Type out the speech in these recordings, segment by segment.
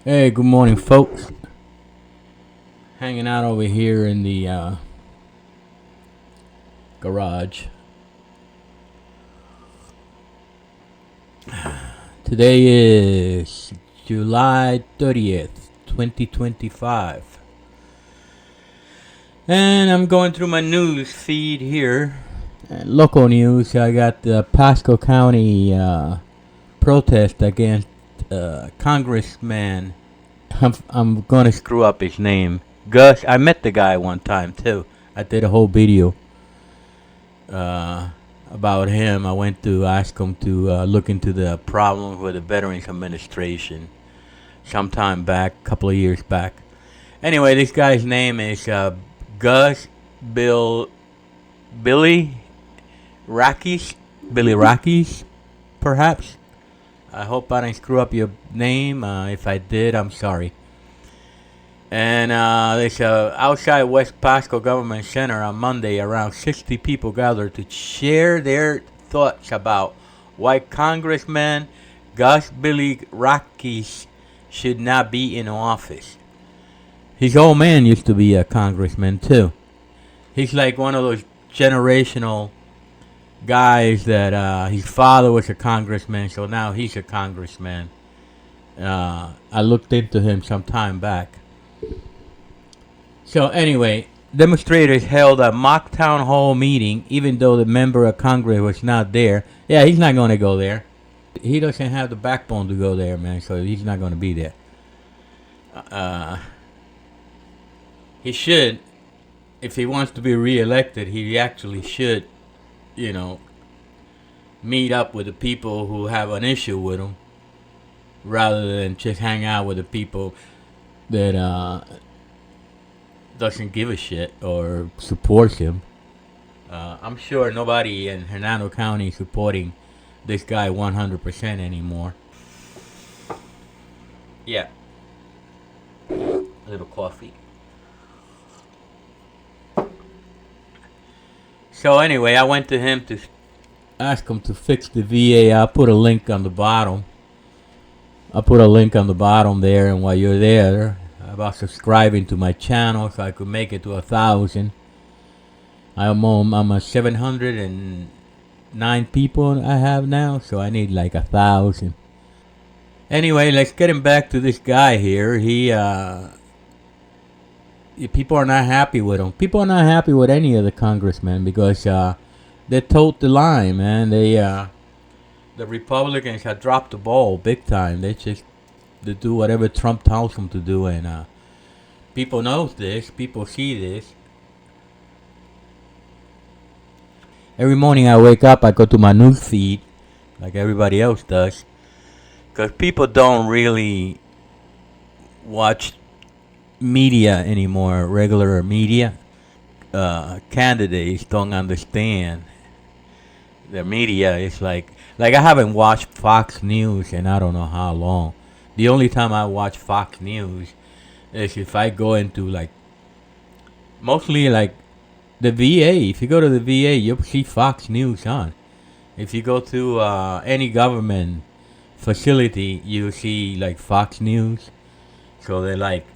Hey, good morning, folks. Hanging out over here in the garage. Today is July 30th, 2025. And I'm going through my news feed here. Local news, I got the Pasco County protest against Congressman. I'm going to screw up his name. Gus. I met the guy one time, too. I did a whole video uh, about him. I went to ask him to look into the problem with the Veterans Administration sometime back, a couple of years back. Anyway, this guy's name is Gus Billy Rakis, Bilirakis, perhaps. I hope I didn't screw up your name. If I did, I'm sorry. And there's outside West Pasco Government Center on Monday. Around 60 people gathered to share their thoughts about why Congressman Gus Bilirakis should not be in office. His old man used to be a congressman too. He's like one of those generational guys that his father was a congressman, so now he's a congressman. I looked into him some time back. So anyway, demonstrators held a mock town hall meeting, even though the member of Congress was not there. Yeah, he's not going to go there. He doesn't have the backbone to go there, man. So he's not going to be there. He should, if he wants to be reelected, he actually should, you know, meet up with the people who have an issue with him, rather than just hang out with the people that doesn't give a shit or supports him. I'm sure nobody in Hernando County is supporting this guy 100% anymore. Yeah. A little coffee. So anyway, I went to him to ask him to fix the VA. I'll put a link on the bottom. I'll put a link on the bottom there, and while you're there, about subscribing to my channel so I could make it to 1,000. I'm a 709 people I have now, so I need like 1,000. Anyway, let's get him back to this guy here. People are not happy with him. People are not happy with any of the congressmen because they toed the line, man. The Republicans have dropped the ball big time. They do whatever Trump tells them to do, and people knows this. People see this. Every morning I wake up, I go to my news feed, like everybody else does, because people don't really watch media anymore, regular media. Candidates don't understand the media. Is like I haven't watched Fox News in I don't know how long. The only time I watch Fox News is if I go into like mostly like the VA. If you go to the VA, you'll see Fox News on. If you go to any government facility, you see like Fox News. So they're like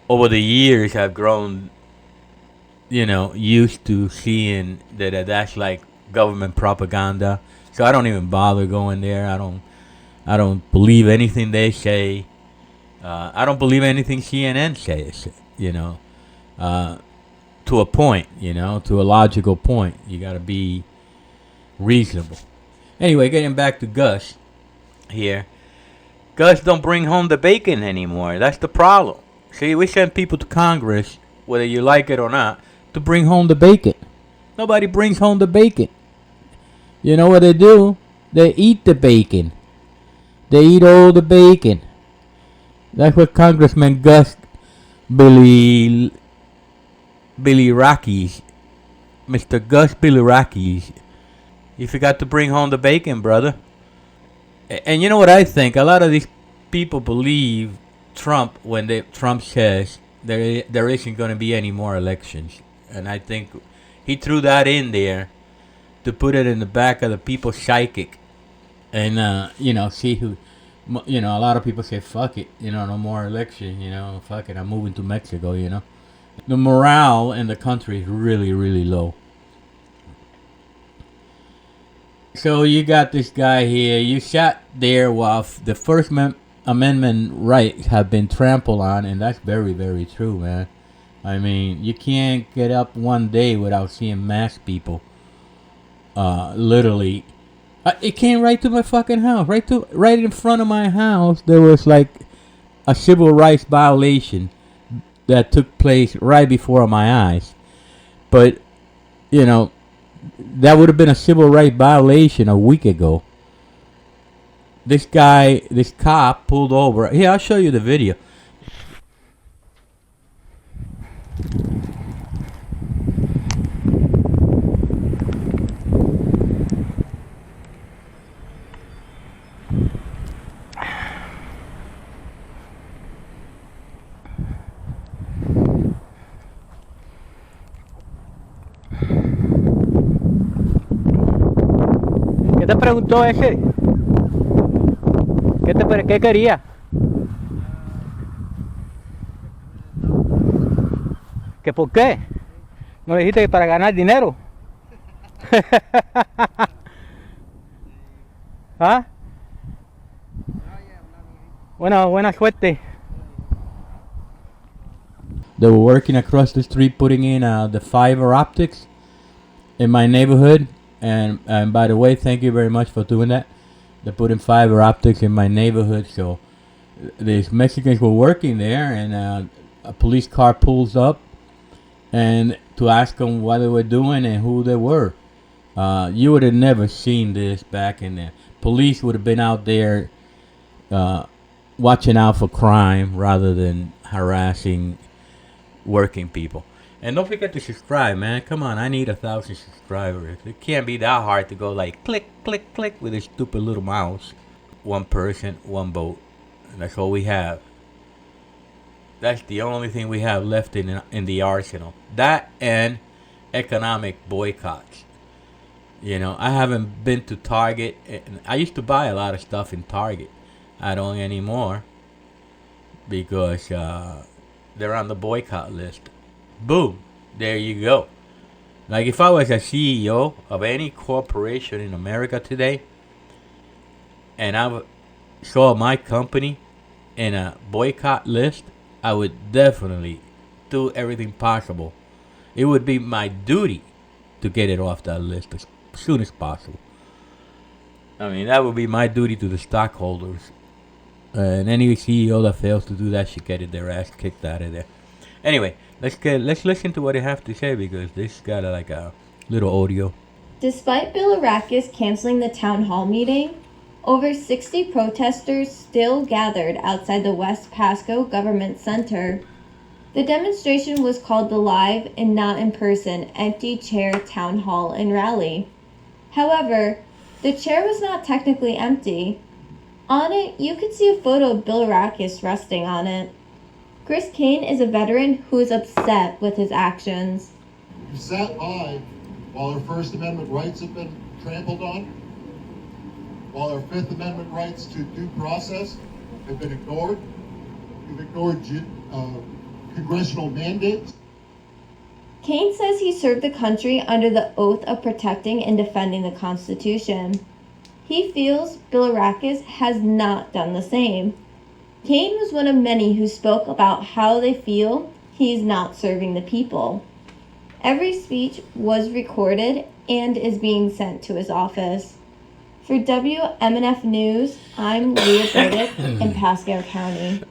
over the years, I've grown, used to seeing that's like government propaganda. So I don't even bother going there. I don't believe anything they say. I don't believe anything CNN says. To a point. To a logical point. You got to be reasonable. Anyway, getting back to Gus here. Gus don't bring home the bacon anymore. That's the problem. See, we send people to Congress, whether you like it or not, to bring home the bacon. Nobody brings home the bacon. You know what they do? They eat the bacon. They eat all the bacon. That's what Congressman Gus Bilirakis, Mr. Gus Bilirakis, you forgot to bring home the bacon, brother. And you know what I think? A lot of these people believe Trump when Trump says there isn't going to be any more elections, and I think he threw that in there to put it in the back of the people's psychic, and see You know, a lot of people say, fuck it, you know, no more election, you know, fuck it, I'm moving to Mexico, you know. The morale in the country is really, really low. So you got this guy here, you sat there while the First Amendment rights have been trampled on, and that's very, very true, man. I mean, you can't get up one day without seeing mass people. Literally, it came right to my fucking house, right in front of my house. There was like a civil rights violation that took place right before my eyes. But you know, that would have been a civil rights violation a week ago. This cop pulled over. Here, I'll show you the video. ¿Qué te preguntó ese? ¿Qué quería? ¿Que por qué? ¿No le dijiste que para ganar dinero? ¿Ah? Buena suerte. They were working across the street putting in the fiber optics in my neighborhood. And by the way, thank you very much for doing that. They put in fiber optics in my neighborhood. So these Mexicans were working there, and a police car pulls up and to ask them what they were doing and who they were. You would have never seen this back in there. Police would have been out there watching out for crime rather than harassing working people. And don't forget to subscribe, man. Come on, I need 1,000 subscribers. It can't be that hard to go like click, click, click with a stupid little mouse. One person, one vote. And that's all we have. That's the only thing we have left in the arsenal. That and economic boycotts. You know, I haven't been to Target. I used to buy a lot of stuff in Target. I don't anymore because they're on the boycott list. Boom, there you go. Like if I was a CEO of any corporation in America today and I saw my company in a boycott list, I would definitely do everything possible. It would be my duty to get it off that list as soon as possible. I mean, that would be my duty to the stockholders. And any CEO that fails to do that should get their ass kicked out of there. Anyway, let's listen to what they have to say because this got like a little audio. Despite Bilirakis canceling the town hall meeting, over 60 protesters still gathered outside the West Pasco Government Center. The demonstration was called the live and not in person empty chair town hall and rally. However, the chair was not technically empty. On it, you could see a photo of Bilirakis resting on it. Chris Kane is a veteran who is upset with his actions. You sat by while our First Amendment rights have been trampled on, while our Fifth Amendment rights to due process have been ignored. You've ignored congressional mandates. Kane says he served the country under the oath of protecting and defending the Constitution. He feels Bilirakis has not done the same. Kane was one of many who spoke about how they feel he's not serving the people. Every speech was recorded and is being sent to his office. For WMNF News, I'm Leah Burdick in Pasco County.